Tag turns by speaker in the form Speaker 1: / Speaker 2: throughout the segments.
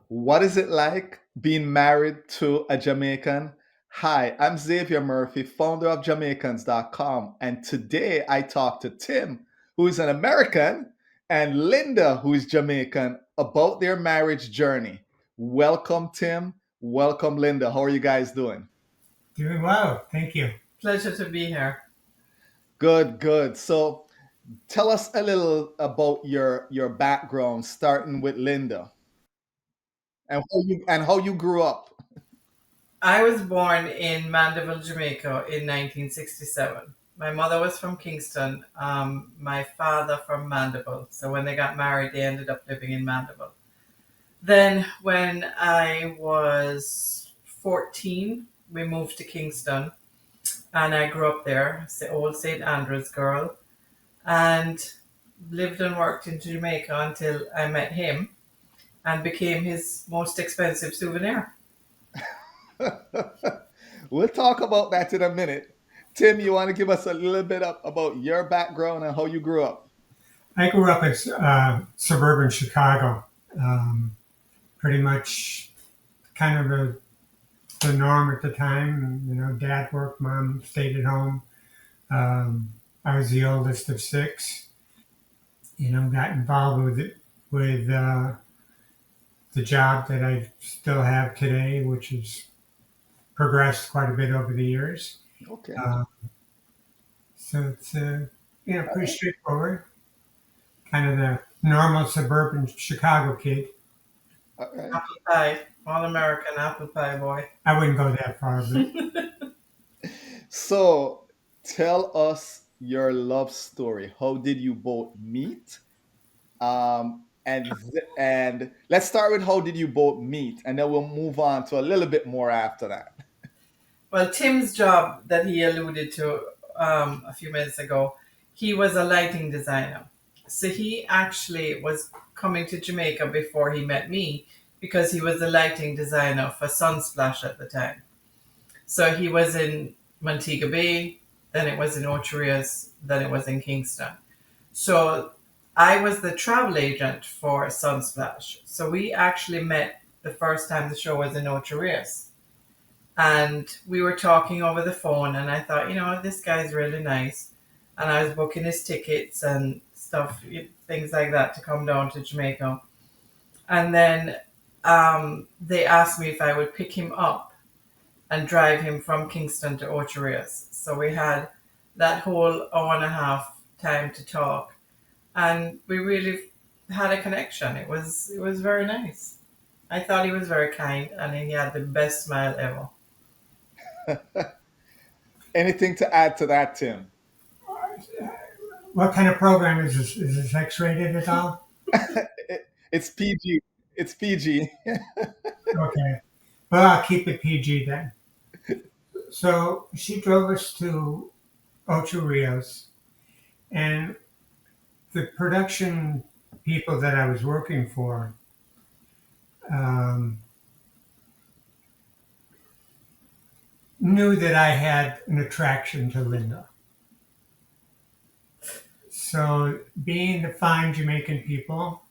Speaker 1: What is it like being married to a Jamaican? Hi, I'm Xavier Murphy, founder of Jamaicans.com. And today I talk to Tim, who is an American, and Lynda, who is Jamaican, about their marriage journey. Welcome, Tim. Welcome, Lynda. How are you guys doing?
Speaker 2: Doing well, thank you.
Speaker 3: Pleasure to be here.
Speaker 1: Good, good. So tell us a little about your background, starting with Lynda and how you grew up.
Speaker 3: I was born in Mandeville, Jamaica in 1967. My mother was from Kingston, my father from Mandeville. So when they got married, they ended up living in Mandeville. Then, when I was 14, we moved to Kingston and I grew up there, it's the old St. Andrews girl, and lived and worked in Jamaica until I met him and became his most expensive souvenir.
Speaker 1: We'll talk about that in a minute. Tim, you want to give us a little bit about your background and how you grew up?
Speaker 2: I grew up in suburban Chicago, pretty much kind of the norm at the time. You know, dad worked, mom stayed at home. I was the oldest of six. You know, got involved with the job that I still have today, which has progressed quite a bit over the years.
Speaker 1: Okay.
Speaker 2: Uh, so it's pretty straightforward, kind of the normal suburban Chicago kid.
Speaker 1: All right.
Speaker 3: Apple pie, all American apple pie boy.
Speaker 2: I wouldn't go that far, but
Speaker 1: So tell us your love story. How did you both meet? And let's start with how did you both meet, and then we'll move on to a little bit more after that.
Speaker 3: Well, Tim's job that he alluded to a few minutes ago, he was a lighting designer. So he actually was coming to Jamaica before he met me because he was the lighting designer for Sunsplash at the time. So he was in Montego Bay, then it was in Ocho Rios, then it was in Kingston. So I was the travel agent for Sunsplash. So we actually met the first time the show was in Ocho Rios. And we were talking over the phone, and I thought, this guy's really nice. And I was booking his tickets and stuff, things like that to come down to Jamaica. And then they asked me if I would pick him up and drive him from Kingston to Ocho Rios. So we had that whole hour and a half time to talk, and we really had a connection. It was very nice. I thought he was very kind, and he had the best smile ever.
Speaker 1: Anything to add to that, Tim?
Speaker 2: what kind of program is this? Is this X-rated at all?
Speaker 1: It's PG. It's PG.
Speaker 2: Okay. Well, I'll keep it PG then. So she drove us to Ocho Rios, and the production people that I was working for um, knew that I had an attraction to Lynda. So, being the fine Jamaican people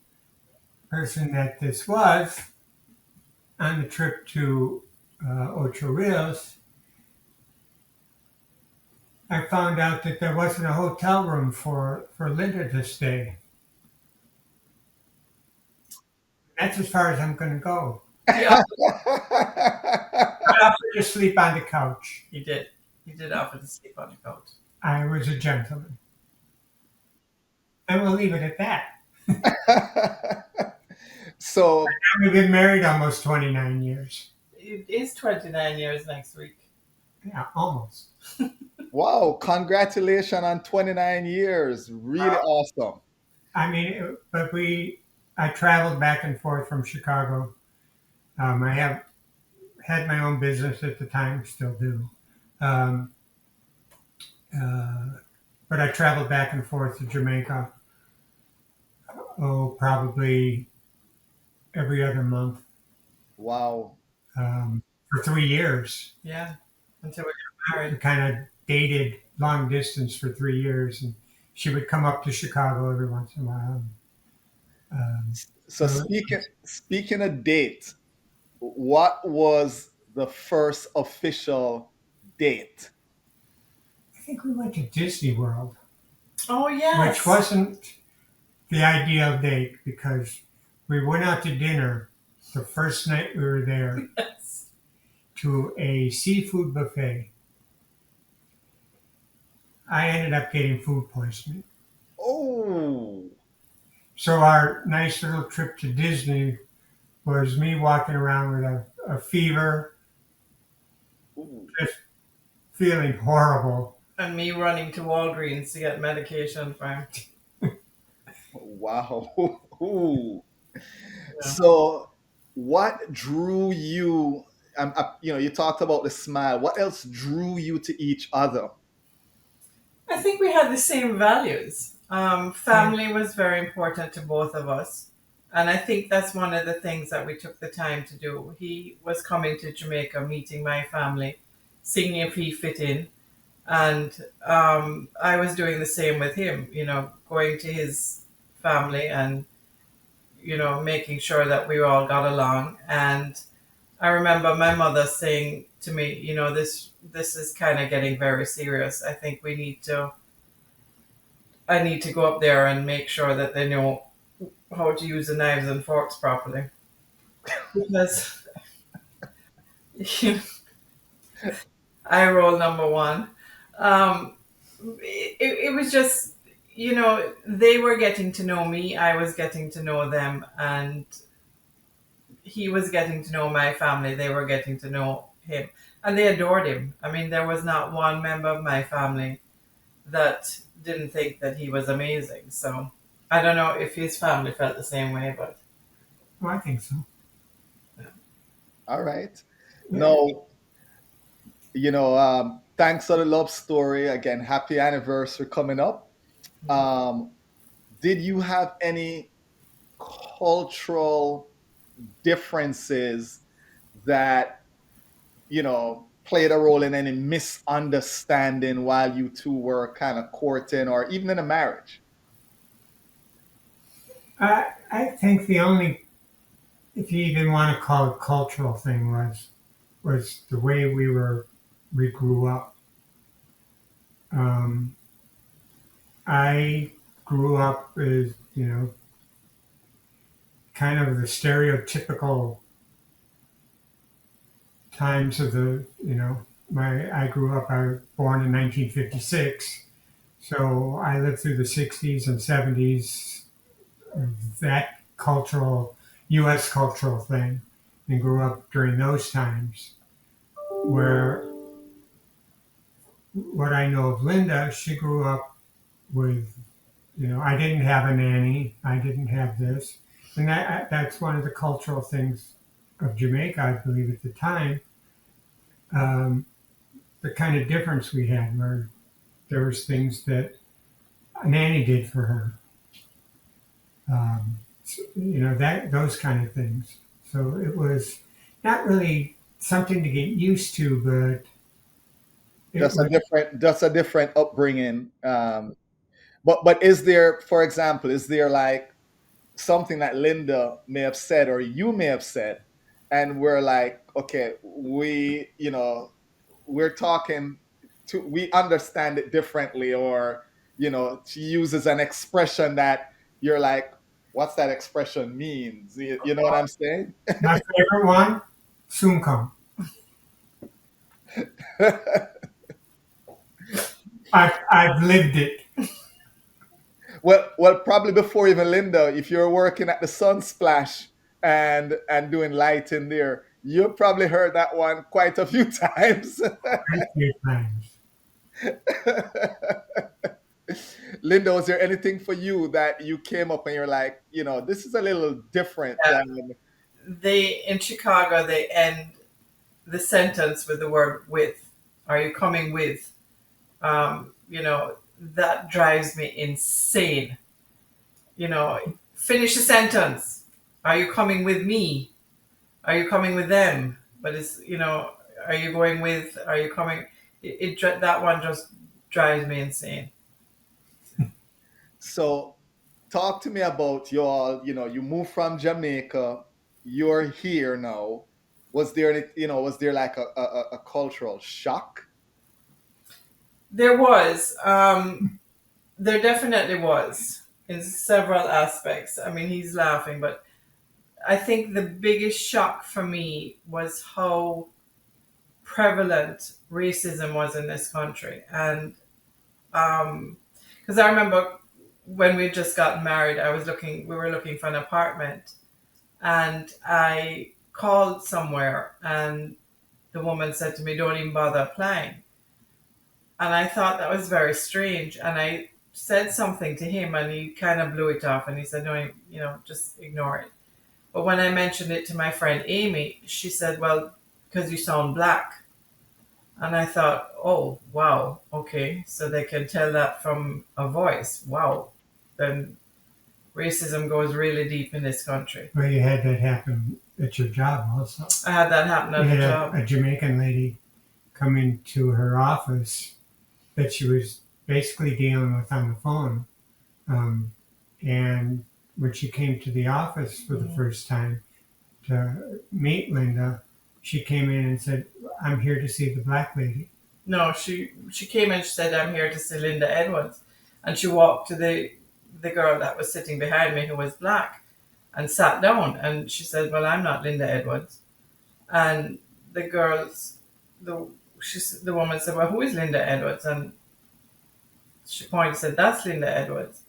Speaker 2: person that this was, on the trip to Ocho Rios, I found out that there wasn't a hotel room for Lynda to stay. That's as far as I'm going to go.
Speaker 3: He offered,
Speaker 2: I offered to sleep on the couch.
Speaker 3: he did. He did offer to sleep on the couch.
Speaker 2: I was a gentleman. And we'll leave it at that.
Speaker 1: So,
Speaker 2: We've been married almost 29 years.
Speaker 3: It is 29 years next week.
Speaker 2: Yeah, almost.
Speaker 1: wow, congratulations on 29 years. Really awesome.
Speaker 2: I mean, I traveled back and forth from Chicago. I have had my own business at the time, still do. Um, uh, but I traveled back and forth to Jamaica, probably every other month
Speaker 1: Wow.
Speaker 2: for 3 years.
Speaker 3: Yeah, until we got
Speaker 2: We
Speaker 3: married.
Speaker 2: kind of dated long distance for 3 years, and she would come up to Chicago every once in a while. Um,
Speaker 1: So
Speaker 2: So
Speaker 1: speaking of date, what was the first official date?
Speaker 2: I think we went to Disney World,
Speaker 3: Oh
Speaker 2: which
Speaker 3: yes.
Speaker 2: wasn't the ideal date because we went out to dinner the first night we were there
Speaker 3: Yes.
Speaker 2: to a seafood buffet. I ended up getting food poisoning.
Speaker 1: Oh,
Speaker 2: So our nice little trip to Disney was me walking around with a fever,
Speaker 1: ooh,
Speaker 2: just feeling horrible.
Speaker 3: And me running to Walgreens to get medication for him.
Speaker 1: wow. Ooh.
Speaker 3: Yeah.
Speaker 1: So, what drew you? You talked about the smile. What else drew you to each other?
Speaker 3: I think we had the same values.
Speaker 2: Same.
Speaker 3: Family was very important to both of us. And I think that's one of the things that we took the time to do. He was coming to Jamaica, meeting my family, seeing if he fit in. And I was doing the same with him, going to his family and, making sure that we all got along. And I remember my mother saying to me, this is kind of getting very serious. I think I need to go up there and make sure that they know how to use the knives and forks properly. Because I roll number one. Um, it was just, they were getting to know me, I was getting to know them, and he was getting to know my family, they were getting to know him. And they adored him. I mean, there was not one member of my family that didn't think that he was amazing. So I don't know if his family felt the same way, but
Speaker 2: Well, I think so.
Speaker 1: All right.
Speaker 2: Yeah.
Speaker 1: No, thanks for the love story again. Happy anniversary coming up. Um, did you have any cultural differences that played a role in any misunderstanding while you two were kind of courting or even in a marriage?
Speaker 2: I think the only, if you even want to call it cultural thing, was the way we grew up. Um, I grew up as kind of the stereotypical times of the my I grew up. I was born in 1956, so I lived through the 60s and 70s. That cultural U.S. cultural thing, and grew up during those times. Where what I know of Lynda, she grew up with I didn't have a nanny, I didn't have this, and that's one of the cultural things of Jamaica, I believe at the time. Um, the kind of difference we had, where there was things that a nanny did for her, that those kind of things. So it was not really something to get used to, but it
Speaker 1: Just a
Speaker 2: was.
Speaker 1: different upbringing. But is there, for example, is there like something that Linda may have said or you may have said, and we're like, okay, we're talking we understand it differently, or she uses an expression that you're like, what's that expression means? You know what I'm saying?
Speaker 2: My favorite one, soon come. I've lived it.
Speaker 1: Well, probably before even Linda, if you're working at the Sunsplash and doing lighting there, you probably heard that one quite a few times.
Speaker 2: Quite a few times.
Speaker 1: Linda, was there anything for you that you came up and you're like, this is a little different than?
Speaker 3: they in Chicago they end the sentence with the word with. Are you coming with? That drives me insane. Finish the sentence. Are you coming with me? Are you coming with them? But are you going with? Are you coming? That one just drives me insane.
Speaker 1: So talk to me about you all. You moved from Jamaica. You're here now. Was there any, was there like a cultural shock?
Speaker 3: There was. There definitely was in several aspects. I mean, he's laughing, but I think the biggest shock for me was how prevalent racism was in this country. And because I remember when we just got married, we were looking for an apartment, and I called somewhere, and the woman said to me, "Don't even bother applying." And I thought that was very strange. And I said something to him, and he kind of blew it off, and he said, "No, just ignore it." But when I mentioned it to my friend Amy, she said, "Well, because you sound black." And I thought, "Oh, wow, okay. So they can tell that from a voice. Wow. Then racism goes really deep in this country."
Speaker 2: Well, you had that happen at your job also.
Speaker 3: I had that happen
Speaker 2: You
Speaker 3: at the
Speaker 2: had
Speaker 3: job.
Speaker 2: a Jamaican lady come into her office that she was basically dealing with on the phone. Um, and when she came to the office for the first time to meet Lynda, she came in and said, "I'm here to see the black lady."
Speaker 3: No, she came and she said, "I'm here to see Lynda Edwards." And she walked to the girl that was sitting behind me who was black and sat down. And she said, "Well, I'm not Lynda Edwards." And the girls, the woman said, "Well, who is Lynda Edwards?" And she pointed and said, "That's Lynda Edwards."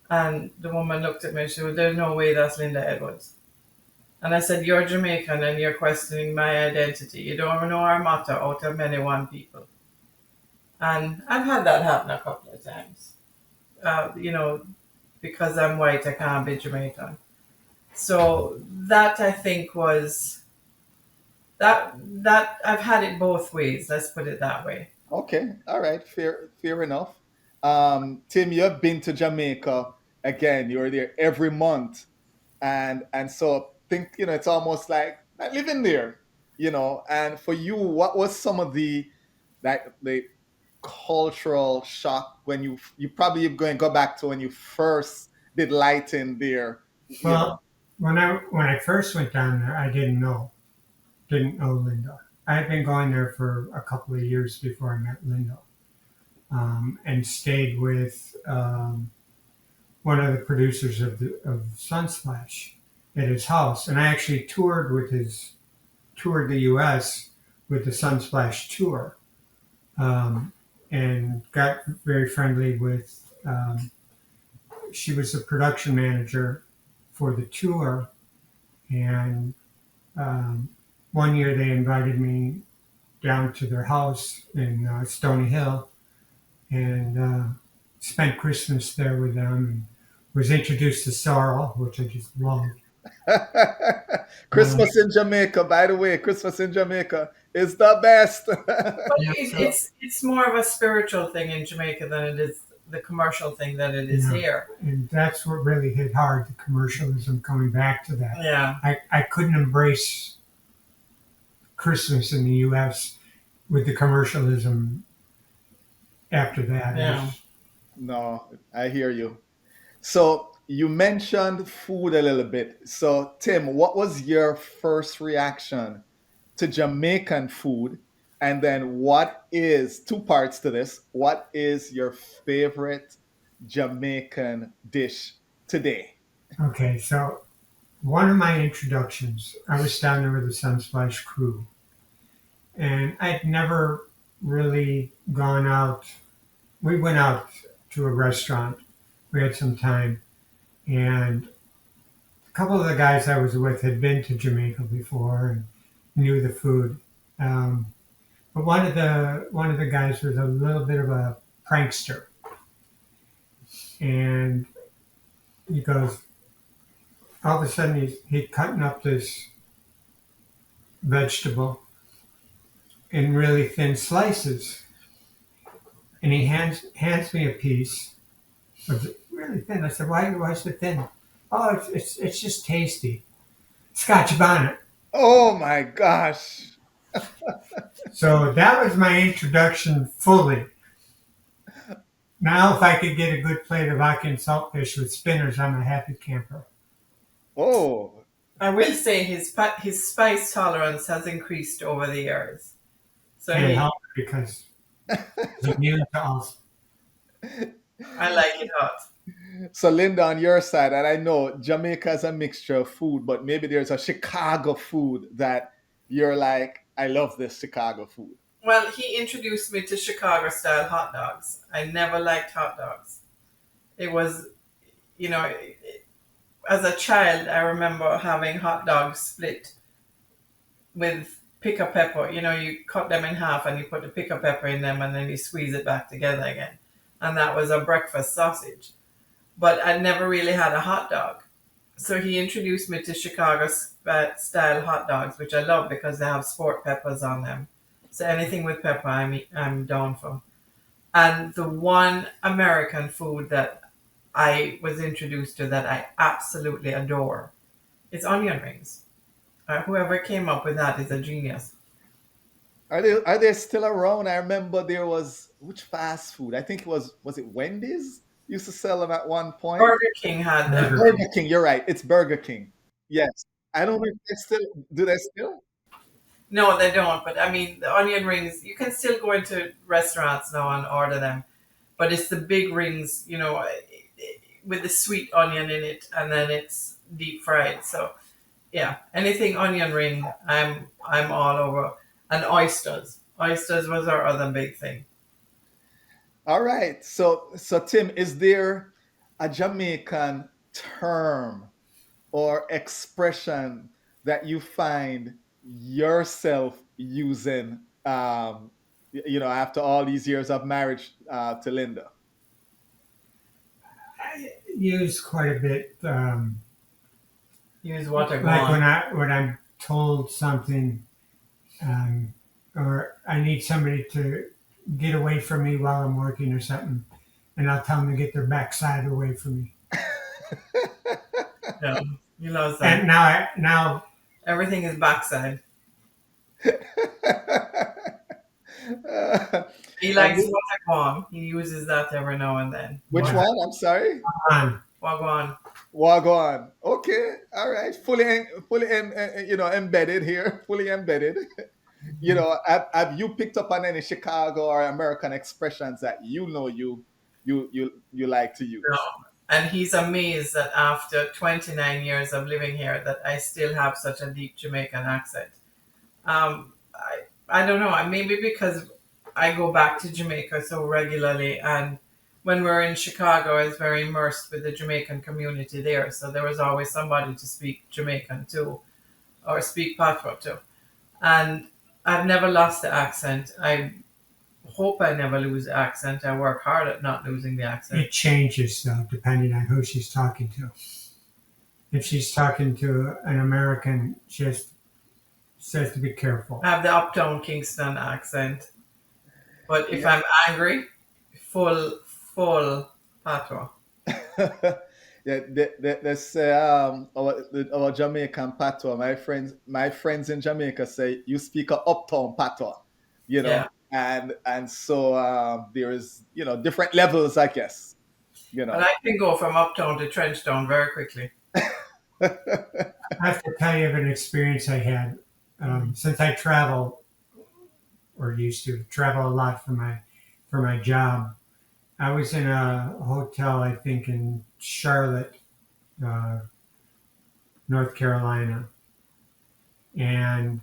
Speaker 3: And the woman looked at me and she said, "Well, there's no way that's Lynda Edwards." And I said, "You're Jamaican and you're questioning my identity. You don't know our motto, out of many one people." And I've had that happen a couple of times. Uh, you know, because I'm white, I can't be Jamaican. So that I think was that I've had it both ways. Let's put it that way.
Speaker 1: Okay, all right, fair enough. Tim, you've been to Jamaica again. You're there every month, and so think it's almost like living there. And for you, what was some of the cultural shock when you probably going to go back to when you first did lighting there? You know.
Speaker 2: Well, when I first went down there, I didn't know Lynda. I had been going there for a couple of years before I met Lynda, and stayed with one of the producers of Sunsplash at his house, and I actually toured the U.S. with the Sunsplash tour, and got very friendly with. She was the production manager for the tour, and one year they invited me down to their house in Stony Hill, and spent Christmas there with them, and was introduced to sorrel, which I just loved. Uh,
Speaker 1: Christmas in Jamaica, by the way, Christmas in Jamaica is the best.
Speaker 3: But
Speaker 2: yeah, so
Speaker 3: it's more of a spiritual thing in Jamaica than it is the commercial thing that it is
Speaker 2: yeah,
Speaker 3: here.
Speaker 2: and that's what really hit hard, the commercialism coming back to that.
Speaker 3: Yeah,
Speaker 2: I couldn't embrace Christmas in the U.S. with the commercialism after that.
Speaker 3: yeah.
Speaker 1: No, I hear you. So you mentioned food a little bit. So Tim, what was your first reaction to Jamaican food? And then what is two parts to this? What is your favorite Jamaican dish today?
Speaker 2: Okay, so one of my introductions, I was down there with the Sunsplash crew, and I'd never really gone out. We went out to a restaurant. We had some time, and a couple of the guys I was with had been to Jamaica before and knew the food. Um, but one of the guys was a little bit of a prankster, and he goes, all of a sudden he's cutting up this vegetable in really thin slices, and he hands me a piece of it really thin. I said, "Why is it thin?" "Oh, it's just tasty. Scotch bonnet."
Speaker 1: Oh my gosh.
Speaker 2: So that was my introduction fully Now, if I could get a good plate of Ackee saltfish with spinners, I'm a happy camper.
Speaker 1: Oh,
Speaker 3: I will say his spice tolerance has increased over the years. So
Speaker 2: Can't help it because he's immune to all.
Speaker 3: I like it hot.
Speaker 1: so Linda, on your side, and I know Jamaica is a mixture of food, but maybe there's a Chicago food that you're like, I love this Chicago food.
Speaker 3: Well, he introduced me to Chicago style hot dogs. I never liked hot dogs. It was, you know, as a child, I remember having hot dogs split with picker pepper. You cut them in half and you put the picker pepper in them and then you squeeze it back together again. And that was a breakfast sausage. But I never really had a hot dog. So he introduced me to Chicago style hot dogs, which I love because they have sport peppers on them. So anything with pepper, I'm down for. And the one American food that I was introduced to that I absolutely adore is onion rings. Whoever came up with that is a genius.
Speaker 1: Are they still around? I remember there was which fast food? I think was it Wendy's used to sell them at one point.
Speaker 3: Burger King had them.
Speaker 2: Burger
Speaker 1: Burger King, you're right. It's Burger King. Yes. I don't know if they still do they still?
Speaker 3: No, they don't. But I mean, the onion rings, you can still go into restaurants now and order them. But it's the big rings, with the sweet onion in it, and then it's deep fried. So yeah, anything onion ring, I'm all over. And oysters. Oysters was our other big thing.
Speaker 1: All right. So Tim, is there a Jamaican term or expression that you find yourself using after all these years of marriage to Linda?
Speaker 2: I use quite a bit.
Speaker 3: Use water
Speaker 2: Like
Speaker 3: gone.
Speaker 2: when I'm told something, um, or I need somebody to get away from me while I'm working or something, and I'll tell them to get their backside away from me.
Speaker 3: Yeah, you know
Speaker 2: And
Speaker 3: that.
Speaker 2: now
Speaker 3: Everything is backside. He
Speaker 1: And
Speaker 3: likes water gone. He uses that every now and then.
Speaker 1: which
Speaker 2: what
Speaker 1: one? I'm sorry.
Speaker 2: on
Speaker 3: Wagwan.
Speaker 1: Wagwan. Okay. All right. Embedded here. Fully embedded. Have you picked up on any Chicago or American expressions that you like to
Speaker 3: No.
Speaker 1: use?
Speaker 3: And he's amazed that after 29 years of living here that I still have such a deep Jamaican accent. I don't know. Maybe because I go back to Jamaica so regularly, and when we're in Chicago, I was very immersed with the Jamaican community there. So there was always somebody to speak Jamaican to, or speak Patois to. And I've never lost the accent. I hope I never lose the accent. I work hard at not losing the accent.
Speaker 2: it changes though depending on who she's talking to. If she's talking to an American, she has to be careful.
Speaker 3: I have the uptown Kingston accent. But if I'm angry, full patois.
Speaker 1: Yeah, they say our Jamaican patois. My friends in Jamaica say you speak a uptown patois,
Speaker 3: Yeah.
Speaker 1: and so there is different levels, I guess, you
Speaker 3: But
Speaker 1: know.
Speaker 3: I can go from uptown to Trenchtown very quickly.
Speaker 2: I have to tell you of an experience I had since I travel or used to travel a lot for my job. I was in a hotel, I think, in Charlotte, uh, North Carolina, and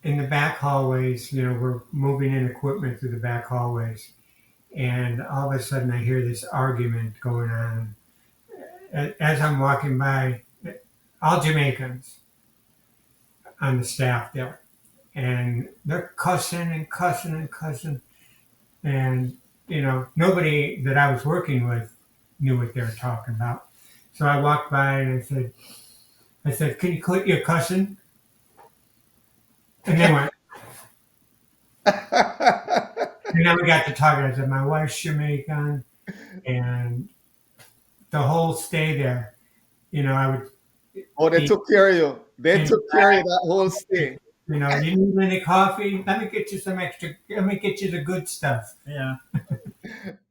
Speaker 2: in the back hallways, we're moving in equipment through the back hallways, and all of a sudden I hear this argument going on as I'm walking by. All Jamaicans on the staff there, and they're cussing and cussing and cussing, and nobody that I was working with knew what they were talking about. So I walked by and I said, "Can you quit your cussing?" And they went, and then we got to talking. I said, "My wife's Jamaican," and the whole stay there, I would
Speaker 1: Oh, they
Speaker 2: eat.
Speaker 1: took care of you. They
Speaker 2: Came
Speaker 1: took care of you that whole stay.
Speaker 2: You need any coffee? Let me get you some extra. Let me get you the good stuff.
Speaker 3: Yeah.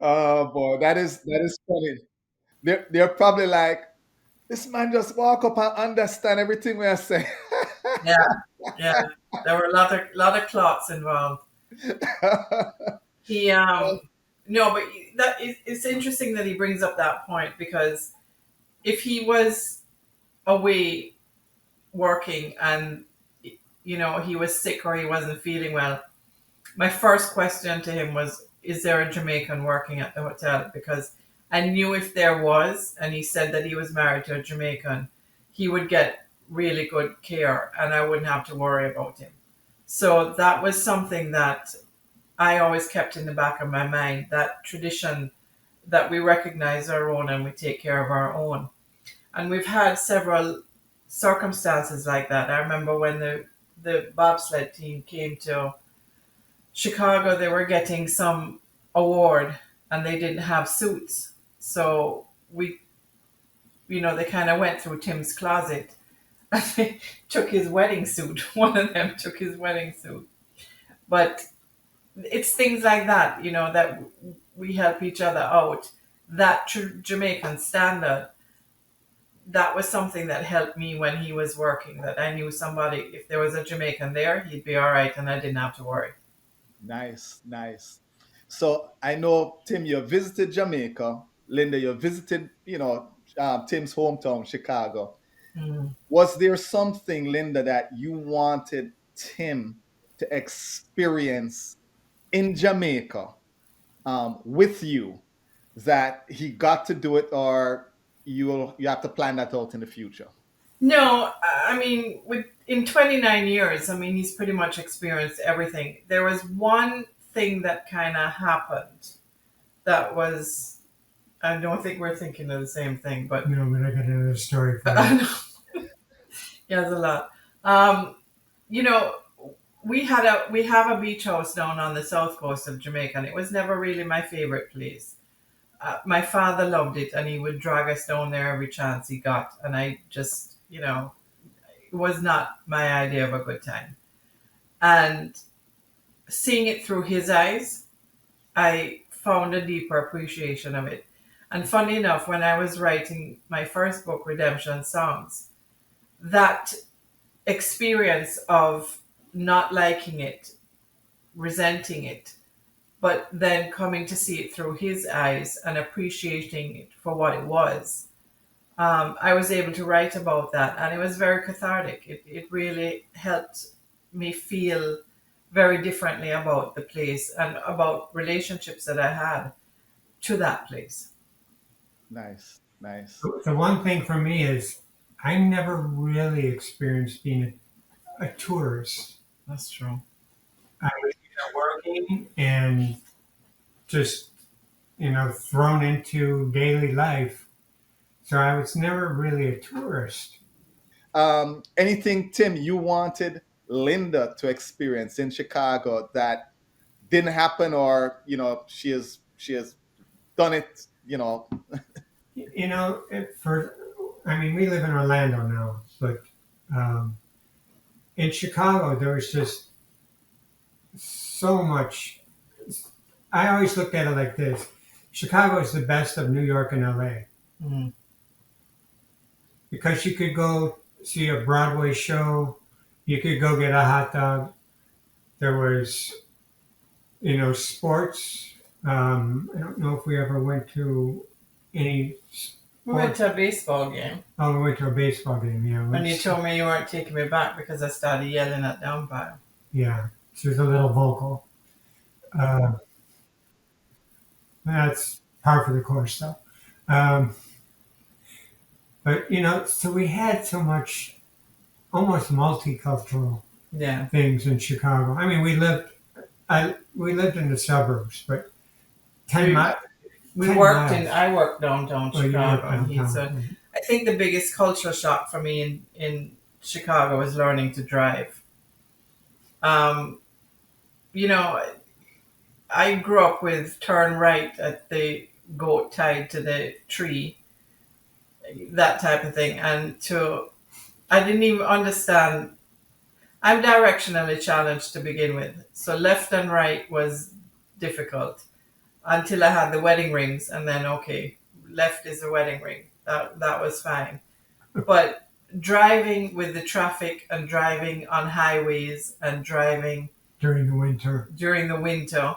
Speaker 1: Oh boy, that is funny. They're probably like, this man just walk up and understand everything we are saying.
Speaker 3: Yeah, yeah. There were a lot of clots involved. He no, but it's interesting that he brings up that point because if he was away working and he was sick or he wasn't feeling well, my first question to him was, is there a Jamaican working at the hotel? Because I knew if there was, and he said that he was married to a Jamaican, he would get really good care and I wouldn't have to worry about him. So that was something that I always kept in the back of my mind, that tradition that we recognize our own and we take care of our own. And we've had several circumstances like that. I remember when the bobsled team came to Chicago, they were getting some award and they didn't have suits. So they kind of went through Tim's closet and they took his wedding suit. One of them took his wedding suit. But it's things like that, that we help each other out. That Jamaican standard, that was something that helped me when he was working, that I knew somebody, if there was a Jamaican there, he'd be all right and I didn't have to worry.
Speaker 1: Nice, nice. So I know, Tim, you visited Jamaica. Linda, you visited, Tim's hometown, Chicago.
Speaker 3: Mm.
Speaker 1: Was there something, Linda, that you wanted Tim to experience in Jamaica, with you, that he got to do it, or you have to plan that out in the future?
Speaker 3: No, I mean, in 29 years, I mean, he's pretty much experienced everything. There was one thing that kind of happened that was, I don't think we're thinking of the same thing, but
Speaker 2: No, but I got another story for you.
Speaker 3: yeah, there's a lot. Um, you know, we have a beach house down on the south coast of Jamaica, and it was never really my favorite place. My father loved it, and he would drag us down there every chance he got, and I just, it was not my idea of a good time. And seeing it through his eyes, I found a deeper appreciation of it. And funny enough, when I was writing my first book, Redemption Songs, that experience of not liking it, resenting it, but then coming to see it through his eyes and appreciating it for what it was, I was able to write about that. And it was very cathartic. It really helped me feel very differently about the place and about relationships that I had to that place.
Speaker 1: Nice, nice.
Speaker 2: The one thing for me is I never really experienced being a tourist.
Speaker 3: That's true.
Speaker 2: I was either working and just, thrown into daily life. So I was never really a tourist.
Speaker 1: Anything, Tim, you wanted Linda to experience in Chicago that didn't happen, or she has done it,
Speaker 2: I mean, we live in Orlando now, but um, in Chicago, there was just so much. I always looked at it like this: Chicago is the best of New York and LA
Speaker 3: Mm.
Speaker 2: because you could go see a Broadway show, you could go get a hot dog. There was, sports. I don't know if we ever went to any
Speaker 3: We went
Speaker 2: sports.
Speaker 3: to a baseball game,
Speaker 2: Oh, we went to a baseball game. Yeah,
Speaker 3: and you told me you weren't taking me back because I started yelling at the umpire.
Speaker 2: yeah. She was a little vocal. Uh, that's par for the course, though. Um, but so we had so much almost multicultural
Speaker 3: Yeah.
Speaker 2: things in Chicago. I mean, we lived in the suburbs, but ten
Speaker 3: We,
Speaker 2: miles.
Speaker 3: we
Speaker 2: 10
Speaker 3: worked in,
Speaker 2: miles.
Speaker 3: I worked downtown
Speaker 2: Oh, you worked
Speaker 3: Chicago, and
Speaker 2: downtown.
Speaker 3: I think the biggest cultural shock for me in Chicago was learning to drive. Um, you know, I grew up with turn right at the goat tied to the tree, that type of thing. I didn't even understand. I'm directionally challenged to begin with. So left and right was difficult. until I had the wedding rings, and then okay, left is a wedding ring. That was fine. But driving with the traffic and driving on highways and driving
Speaker 2: during the winter.
Speaker 3: during the winter,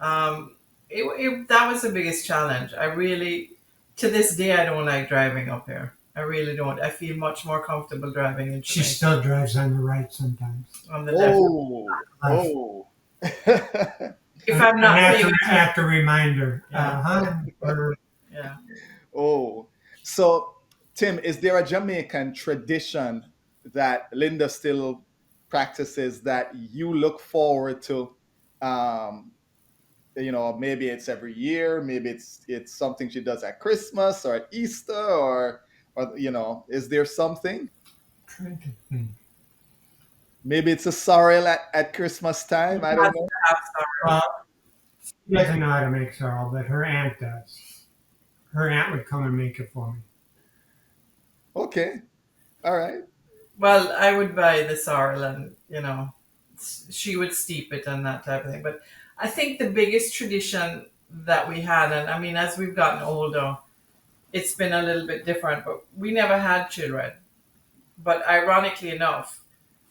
Speaker 3: that was the biggest challenge. I really, to this day, I don't like driving up here. I really don't. I feel much more comfortable driving in
Speaker 2: She
Speaker 3: Jamaica
Speaker 2: still drives on the right sometimes.
Speaker 3: on the left.
Speaker 1: Oh,
Speaker 2: Left.
Speaker 1: oh.
Speaker 3: If I'm
Speaker 2: And
Speaker 3: not
Speaker 2: I have
Speaker 3: paying
Speaker 2: to, I have to remind her.
Speaker 3: Yeah.
Speaker 2: Or
Speaker 3: yeah.
Speaker 1: Oh. So, Tim, is there a Jamaican tradition that Lynda still practices that you look forward to? Um, maybe it's every year, maybe it's something she does at Christmas or at Easter, or is there something?
Speaker 2: trying to think.
Speaker 1: Maybe it's a sorrel at Christmas
Speaker 3: He
Speaker 1: time. I
Speaker 3: has
Speaker 1: don't
Speaker 3: to
Speaker 1: know.
Speaker 3: have sorrow.
Speaker 2: Well, she doesn't know how to make sorrel, but her aunt does. Her aunt would come and make it for me.
Speaker 1: Okay, all right.
Speaker 3: Well, I would buy the sorrel, and she would steep it and that type of thing. But I think the biggest tradition that we had, and I mean, as we've gotten older, it's been a little bit different. But we never had children. But ironically enough,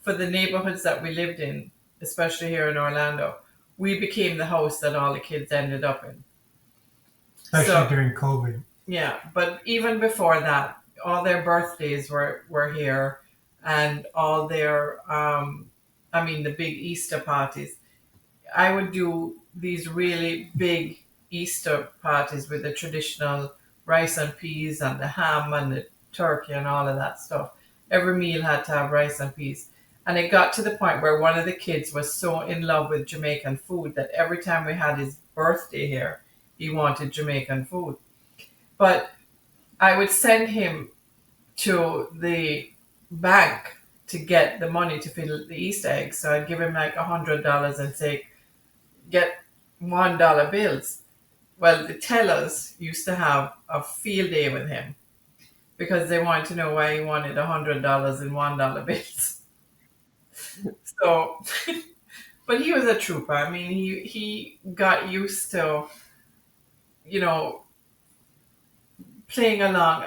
Speaker 3: for the neighborhoods that we lived in, especially here in Orlando, we became the house that all the kids ended up in.
Speaker 2: Especially
Speaker 3: So
Speaker 2: during COVID.
Speaker 3: yeah, but even before that, all their birthdays were here, and all their I mean the big Easter parties. I would do these really big Easter parties with the traditional rice and peas and the ham and the turkey and all of that stuff. Every meal had to have rice and peas. And it got to the point where one of the kids was so in love with Jamaican food that every time we had his birthday here, he wanted Jamaican food. But I would send him to the bank to get the money to fill the Easter eggs. So I'd give him like $100 and say, get $1 bills. Well, the tellers used to have a field day with him because they wanted to know why he wanted $100 in $1 bills. So, but he was a trooper. I mean, he got used to, you know, playing along.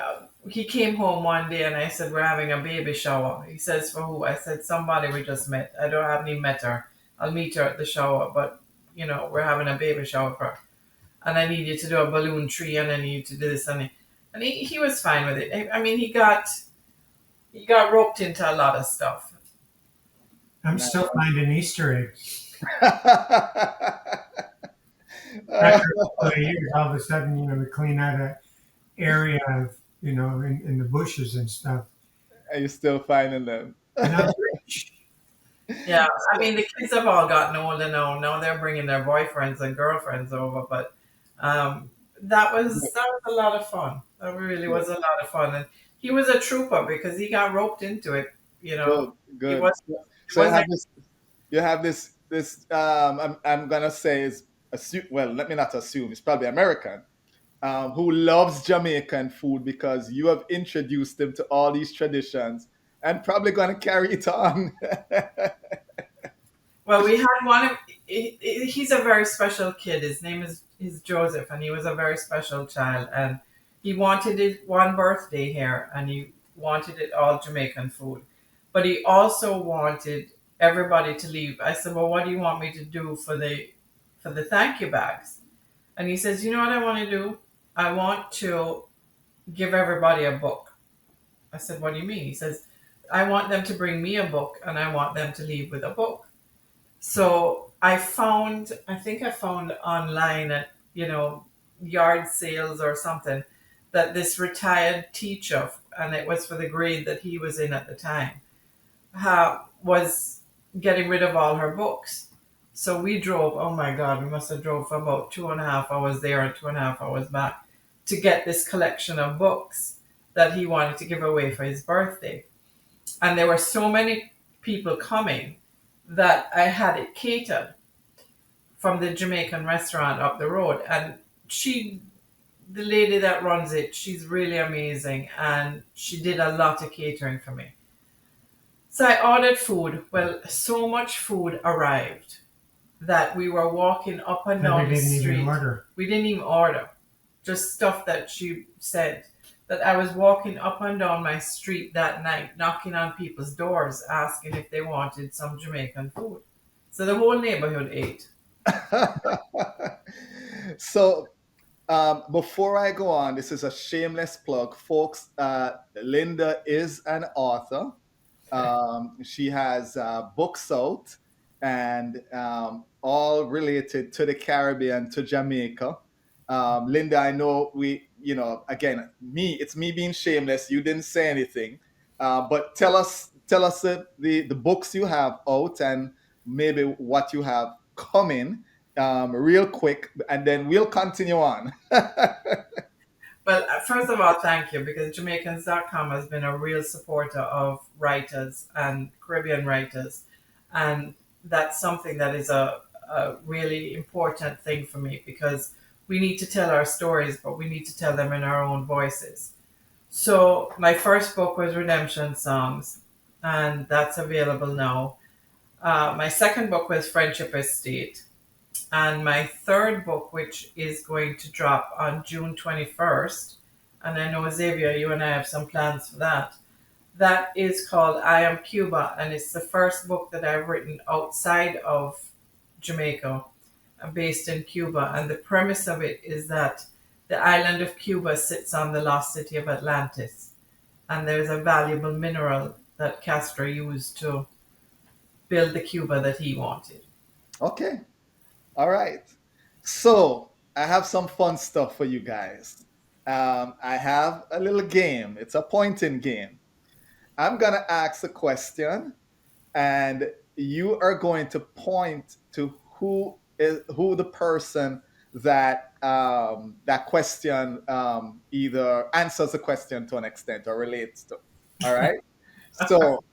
Speaker 3: He came home one day and I said, we're having a baby shower. He says, for who? I said, somebody we just met. I don't have any met her. I'll meet her at the shower, but we're having a baby shower for her. And I need you to do a balloon tree, and I need you to do this. And he was fine with it. I mean, he got roped into a lot of stuff.
Speaker 2: I'm
Speaker 1: Nice.
Speaker 2: still finding Easter eggs.
Speaker 1: Uh,
Speaker 2: After a couple of years, all of a sudden, we clean out an area of, in the bushes and stuff.
Speaker 1: Are you still finding them?
Speaker 2: And I'm rich.
Speaker 3: Yeah, I mean, the kids have all gotten older now. Now they're bringing their boyfriends and girlfriends over, but that was a lot of fun. That really was a lot of fun, and he was a trooper because he got roped into it.
Speaker 1: Good,
Speaker 3: He
Speaker 1: good.
Speaker 3: was he
Speaker 1: So you have
Speaker 3: wasn't.
Speaker 1: this, I'm gonna say is assume. Well, let me not assume. It's probably American. Who loves Jamaican food because you have introduced them to all these traditions and probably gonna carry it on.
Speaker 3: Well, we had one. He's a very special kid. His name is Joseph, and he was a very special child. And he wanted it one birthday here, and he wanted it all Jamaican food. But he also wanted everybody to leave. I said, "Well, what do you want me to do for the thank you bags?" And he says, "You know what I want to do? I want to give everybody a book." I said, "What do you mean?" He says, "I want them to bring me a book, and I want them to leave with a book." So I think I found online at, yard sales or something, that this retired teacher, and it was for the grade that he was in at the time, was getting rid of all her books. So we drove, oh my God, we must have drove for about 2.5 hours there and 2.5 hours back to get this collection of books that he wanted to give away for his birthday. And there were so many people coming that I had it catered from the Jamaican restaurant up the road. And the lady that runs it, she's really amazing. And she did a lot of catering for me. So I ordered food. Well, so much food arrived. that we were walking up and
Speaker 2: That we
Speaker 3: down the
Speaker 2: didn't even
Speaker 3: street.
Speaker 2: order.
Speaker 3: We didn't even order, just stuff that she said. That I was walking up and down my street that night, knocking on people's doors, asking if they wanted some Jamaican food. So the whole neighborhood ate.
Speaker 1: So before I go on, this is a shameless plug, folks. Lynda is an author. She has books out and all related to the Caribbean, to Jamaica. Lynda, I know again, it's me being shameless. You didn't say anything, but tell us the books you have out and maybe what you have coming, real quick, and then we'll continue on.
Speaker 3: Well, first of all, thank you because Jamaicans.com has been a real supporter of writers and Caribbean writers. And that's something that is a really important thing for me because we need to tell our stories, but we need to tell them in our own voices. So, my first book was Redemption Songs, and that's available now. My second book was Friendship Estate. And my third book, which is going to drop on June 21st, and I know Xavier, you and I have some plans for that. That is called I Am Cuba, and it's the first book that I've written outside of Jamaica, based in Cuba. And the premise of it is that the island of Cuba sits on the lost city of Atlantis, and there's a valuable mineral that Castro used to build the Cuba that he wanted.
Speaker 1: Okay. All right. So I have some fun stuff for you guys. I have a little game. It's a pointing game. I'm gonna ask a question, and you are going to point to who the person that question either answers the question to an extent or relates to. All right. So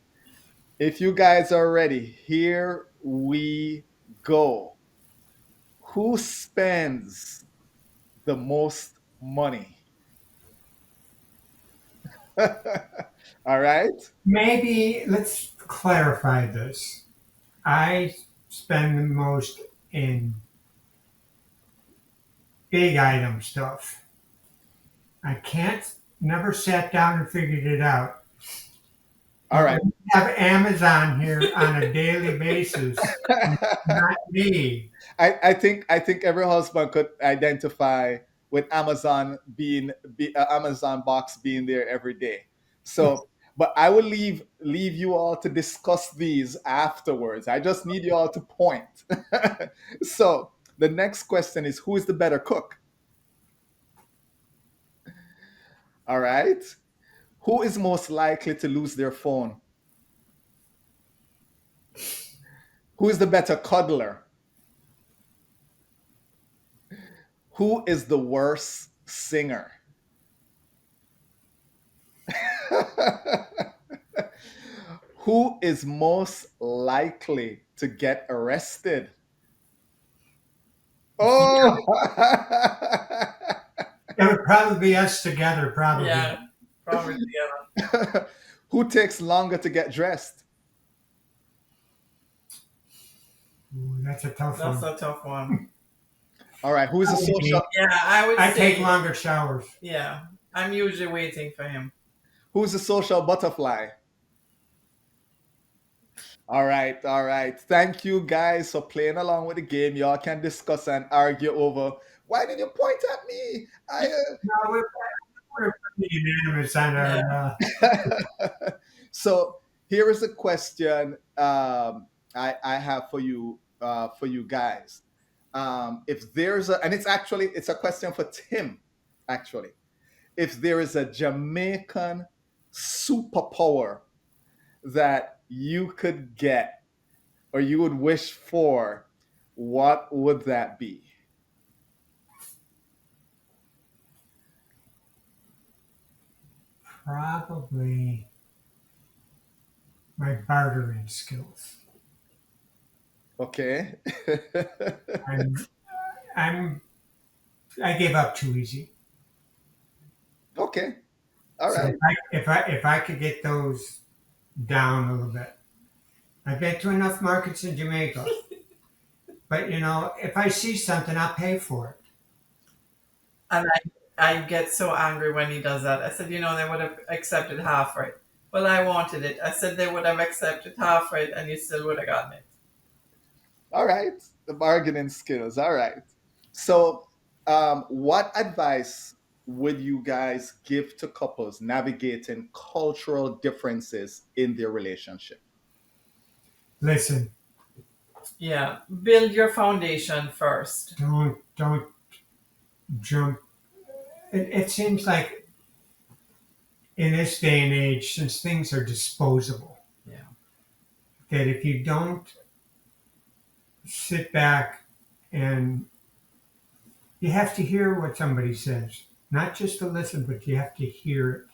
Speaker 1: if you guys are ready, here we go. Who spends the most money? All right.
Speaker 2: Maybe let's clarify this. I spend the most in big item stuff. I can't, never sat down and figured it out.
Speaker 1: All
Speaker 2: But
Speaker 1: right.
Speaker 2: when you have Amazon here on a daily basis, not me.
Speaker 1: I think every husband could identify with Amazon box being there every day. So, but I will leave you all to discuss these afterwards. I just need you all to point. So the next question is, who is the better cook? All right. Who is most likely to lose their phone? Who is the better cuddler? Who is the worst singer? Who is most likely to get arrested? Oh,
Speaker 2: It would probably be us together, probably.
Speaker 3: Yeah, probably together.
Speaker 1: who takes longer to get dressed?
Speaker 2: Ooh, that's a tough
Speaker 3: That's
Speaker 2: one.
Speaker 3: a tough one.
Speaker 1: All right, who is a social?
Speaker 3: Yeah, I would
Speaker 2: I
Speaker 3: say,
Speaker 2: take longer showers.
Speaker 3: yeah, I'm usually waiting for him.
Speaker 1: Who's a social butterfly? All right, all right. Thank you guys for playing along with the game. Y'all can discuss and argue over why did you point at me?
Speaker 2: No, we're pretty unanimous on
Speaker 3: Yeah.
Speaker 2: our.
Speaker 1: So here is a question I have for you guys. If there's a, and it's a question for Tim, actually. If there is a Jamaican superpower that you could get or you would wish for, what would that be?
Speaker 2: Probably my bartering skills.
Speaker 1: Okay.
Speaker 2: I'm, I'm, I gave up too easy.
Speaker 1: Okay. All
Speaker 2: So
Speaker 1: right.
Speaker 2: if I could get those down a little bit, I've been to enough markets in Jamaica, But if I see something, I'll pay for it.
Speaker 3: And I get so angry when he does that. I said, they would have accepted half rate. Well, I wanted it. I said they would have accepted half rate and you still would have gotten it.
Speaker 1: All right, the bargaining skills. All right. So, what advice would you guys give to couples navigating cultural differences in their relationship?
Speaker 2: Listen,
Speaker 3: Yeah. Build your foundation first.
Speaker 2: don't jump. It seems like in this day and age, since things are disposable,
Speaker 3: Yeah.
Speaker 2: that if you don't sit back and you have to hear what somebody says, not just to listen, but you have to hear it.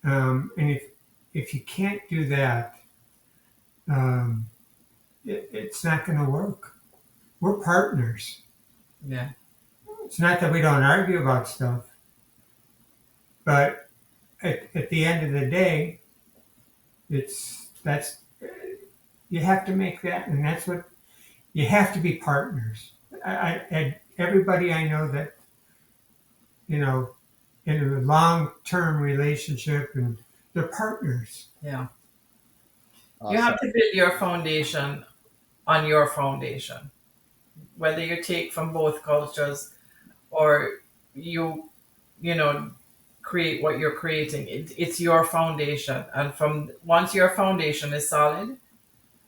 Speaker 2: And if you can't do that, um, it's not going to work. We're partners.
Speaker 3: Yeah.
Speaker 2: It's not that we don't argue about stuff, but at the end of the day, that's you have to make that, and that's what you have to be partners. And everybody I know that you know in a long-term relationship, and they're partners.
Speaker 3: Yeah. You have
Speaker 1: Awesome.
Speaker 3: to build your foundation on your foundation. Whether you take from both cultures or you, you know, create what you're creating, it's your foundation. And from once your foundation is solid,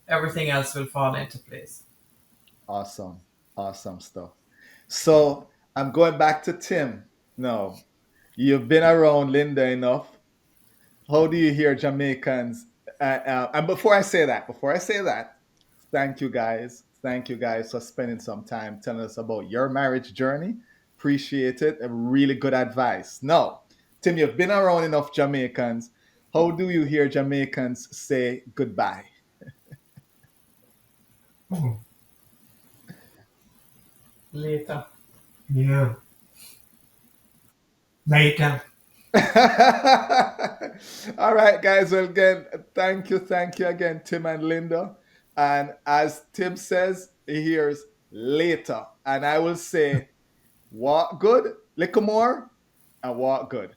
Speaker 3: everything else will fall into place.
Speaker 1: Awesome. Awesome stuff. So, I'm going back to Tim. No, you've been around Linda enough. How do you hear Jamaicans? And before I say that, thank you guys for spending some time telling us about your marriage journey. Appreciate it. A really good advice. Now, Tim, you've been around enough Jamaicans. How do you hear Jamaicans say goodbye?
Speaker 2: Oh,
Speaker 3: Later.
Speaker 2: yeah. Later.
Speaker 1: All right, guys. Well, again, thank you again, Tim and Linda. And as Tim says, he hears later. And I will say, walk good, little more, and walk good.